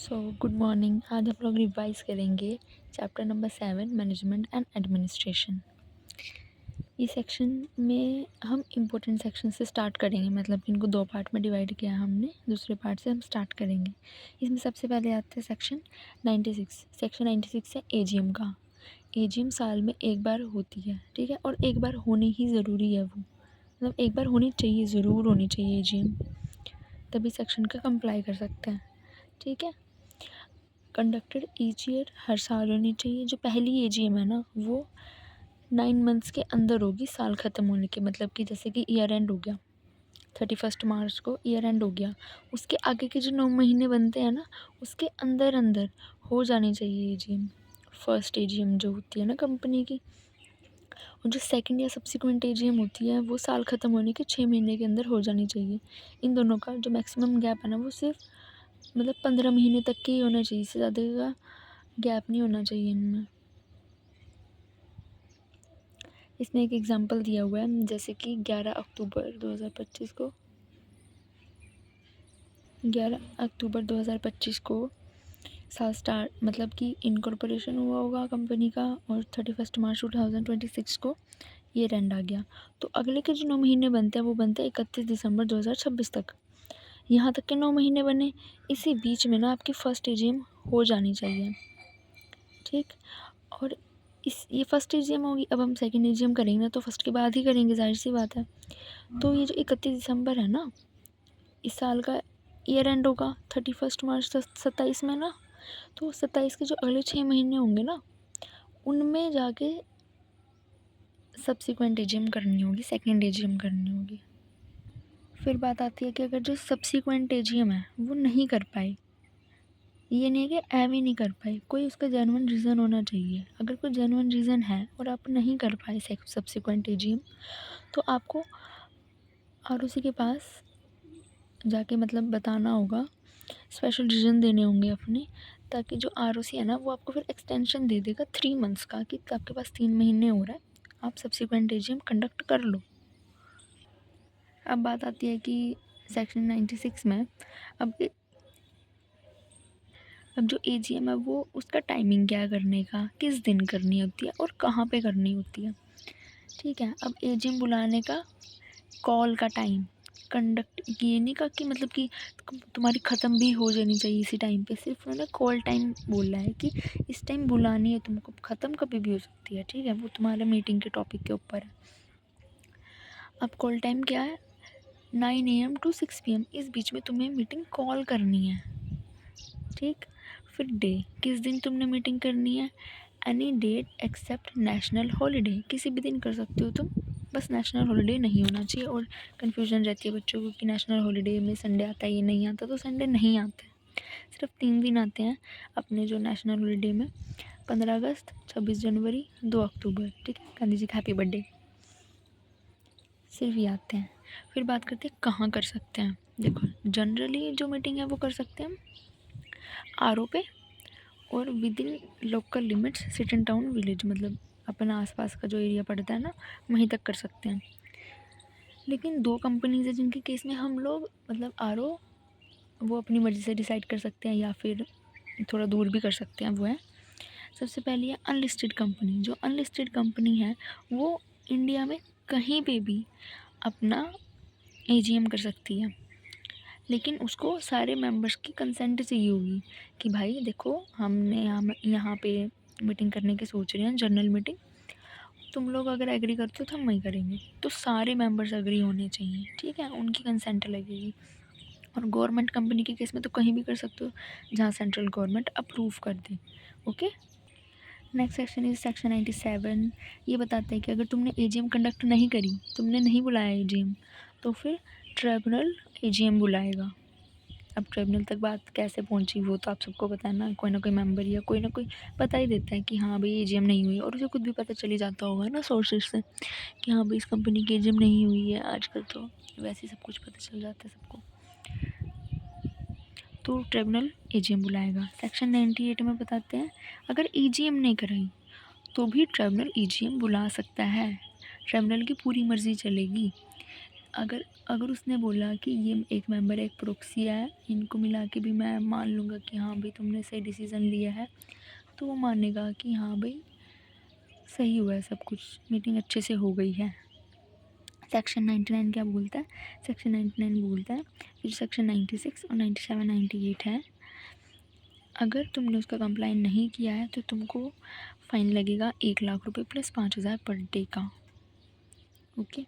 Good morning. आज हम लोग रिवाइज करेंगे chapter number 7 management and administration. इस सेक्शन में हम इम्पोर्टेंट सेक्शन से स्टार्ट करेंगे, मतलब इनको दो पार्ट में डिवाइड किया है हमने। दूसरे पार्ट से हम स्टार्ट करेंगे। इसमें सबसे पहले आता है सेक्शन 96। सेक्शन 96 है एजीएम का। एजीएम साल में एक बार होती है, ठीक है, और एक बार होनी ही ज़रूरी है। वो मतलब एक बार होनी चाहिए, ज़रूर होनी चाहिए एजीएम, तभी सेक्शन का कंप्लाई कर सकते हैं, ठीक है। कंडक्टेड ईच ईयर, हर साल होनी चाहिए। जो पहली एजीएम है ना, वो 9 मंथ्स के अंदर होगी, साल ख़त्म होने के। मतलब कि जैसे कि ईयर एंड हो गया 31 मार्च को, ईयर एंड हो गया, उसके आगे के जो 9 महीने बनते हैं ना, उसके अंदर अंदर हो जानी चाहिए एजीएम। फर्स्ट एजीएम जो होती है ना कंपनी की, और जो सेकंड या सब्सिक्वेंट एजीएम होती है वो साल ख़त्म होने के 6 महीने के अंदर हो जानी चाहिए। इन दोनों का जो मैक्सिमम गैप है ना, वो सिर्फ मतलब 15 महीने तक के ही होना चाहिए, इससे ज़्यादा का गैप नहीं होना चाहिए इनमें। इसमें एक एग्जांपल दिया हुआ है, जैसे कि 11 अक्टूबर 2025 को 11 अक्टूबर 2025 को साल स्टार्ट, मतलब कि इनकॉर्पोरेशन हुआ होगा कंपनी का, और 31 मार्च 2026 को ये एंड आ गया। तो अगले के जो 9 महीने बनते हैं वो बनते हैं 31 दिसंबर 2026 तक। यहाँ तक के 9 महीने बने, इसी बीच में ना आपकी फ़र्स्ट एजीएम हो जानी चाहिए, ठीक। और ये फर्स्ट एजीएम होगी। अब हम सेकंड एजीएम करेंगे ना, तो फर्स्ट के बाद ही करेंगे, जाहिर सी बात है। तो ये जो 31 दिसंबर है ना, इस साल का ईयर एंड होगा 31 मार्च 27 में ना, तो 27 के जो अगले 6 महीने होंगे ना, उनमें जाके सब्सिक्वेंट एजीएम करनी होगी, सेकंड एजीएम करनी होगी। फिर बात आती है कि अगर जो सब्सिक्वेंट एजीएम है वो नहीं कर पाए, ये नहीं है कि एम ही नहीं कर पाए, कोई उसका जेन्युइन रीज़न होना चाहिए। अगर कोई जेन्युइन रीज़न है और आप नहीं कर पाए सब्सिक्वेंट एजीएम, तो आपको आरओसी के पास जाके मतलब बताना होगा, स्पेशल रीज़न देने होंगे अपने, ताकि जो आरओसी है ना वो आपको फिर एक्सटेंशन दे देगा 3 मंथ्स का, कि आपके पास 3 महीने हो रहा है, आप सब्सिक्वेंट एजीएम कंडक्ट कर लो। अब बात आती है कि सेक्शन 96 में अब जो एजीएम है वो उसका टाइमिंग क्या करने का, किस दिन करनी होती है और कहाँ पे करनी होती है, ठीक है। अब एजीएम बुलाने का कॉल का टाइम, कंडक्ट ये नहीं कहा कि मतलब कि तुम्हारी ख़त्म भी हो जानी चाहिए इसी टाइम पे, सिर्फ उन्होंने कॉल टाइम बोला है कि इस टाइम बुलानी है तुमको, ख़त्म कभी भी हो सकती है, ठीक है, वो तुम्हारे मीटिंग के टॉपिक के ऊपर है। अब कॉल टाइम क्या है, 9 AM to 6 PM, इस बीच में तुम्हें मीटिंग कॉल करनी है, ठीक। फिर डे, किस दिन तुमने मीटिंग करनी है, any date except national holiday, किसी भी दिन कर सकते हो तुम, बस नेशनल हॉलीडे नहीं होना चाहिए। और कन्फ्यूजन रहती है बच्चों को कि नेशनल हॉलीडे में संडे आता है, ये नहीं आता, तो संडे नहीं आता है, सिर्फ 3 दिन आते हैं अपने जो नेशनल हॉलीडे में, 15 अगस्त, 26 जनवरी, 2 अक्टूबर, ठीक है, गांधी जी का हैप्पी बर्थडे, सिर्फ ये आते हैं। फिर बात करते हैं कहाँ कर सकते हैं। देखो, जनरली जो मीटिंग है वो कर सकते हैं आर पे, और with in local limits, city town village, मतलब अपना आसपास का जो एरिया पड़ता है ना, वहीं तक कर सकते हैं। लेकिन 2 कंपनीज है जिनके केस में हम लोग मतलब वो अपनी मर्ज़ी से डिसाइड कर सकते हैं, या फिर थोड़ा दूर भी कर सकते हैं। वो है, सबसे पहली है अनलिस्टेड कंपनी। जो अनलिस्टेड कंपनी है वो इंडिया में कहीं पे भी अपना एजीएम कर सकती है, लेकिन उसको सारे मेंबर्स की कंसेंट चाहिए होगी कि भाई देखो, हमने यहाँ पे मीटिंग करने की सोच रहे हैं, जनरल मीटिंग, तुम लोग अगर एग्री करते हो तो हम वही करेंगे। तो सारे मेंबर्स एग्री होने चाहिए, ठीक है, उनकी कंसेंट लगेगी। और गवर्नमेंट कंपनी के केस में तो कहीं भी कर सकते हो जहाँ सेंट्रल गवर्नमेंट अप्रूव कर दे। Okay, next section is section 97। ये बताता है कि अगर तुमने एजीएम कंडक्ट नहीं करी, तुमने नहीं बुलाया एजीएम, तो फिर ट्रिब्यूनल एजीएम बुलाएगा। अब ट्रिब्यूनल तक बात कैसे पहुंची वो तो आप सबको पता है ना, कोई ना कोई मेंबर या कोई ना कोई बता ही देता है कि हाँ भाई एजीएम नहीं हुई, और उसे खुद भी पता चली जाता होगा ना सोर्सेज से कि हाँ भाई इस कंपनी की एजीएम नहीं हुई है। आजकल तो वैसे ही सब कुछ पता चल जाता है सबको। तो ट्रिब्यूनल एजीएम बुलाएगा। सेक्शन 98 में बताते हैं अगर एजीएम नहीं कराई तो भी ट्रिब्यूनल एजीएम बुला सकता है, ट्रिब्यूनल की पूरी मर्जी चलेगी। अगर अगर उसने बोला कि ये एक मेंबर एक प्रोक्सी है, इनको मिला के भी मैं मान लूँगा कि हाँ भाई तुमने सही डिसीज़न लिया है, तो वो मानेगा कि हाँ भाई सही हुआ है सब कुछ, मीटिंग अच्छे से हो गई है। सेक्शन 99 क्या बोलता है? सेक्शन 99 बोलता है कि जो सेक्शन 96 और 97 98 है, अगर तुमने उसका कंप्लाइन नहीं किया है तो तुमको फ़ाइन लगेगा 1 लाख रुपए प्लस 5,000 पर डे का। ओके,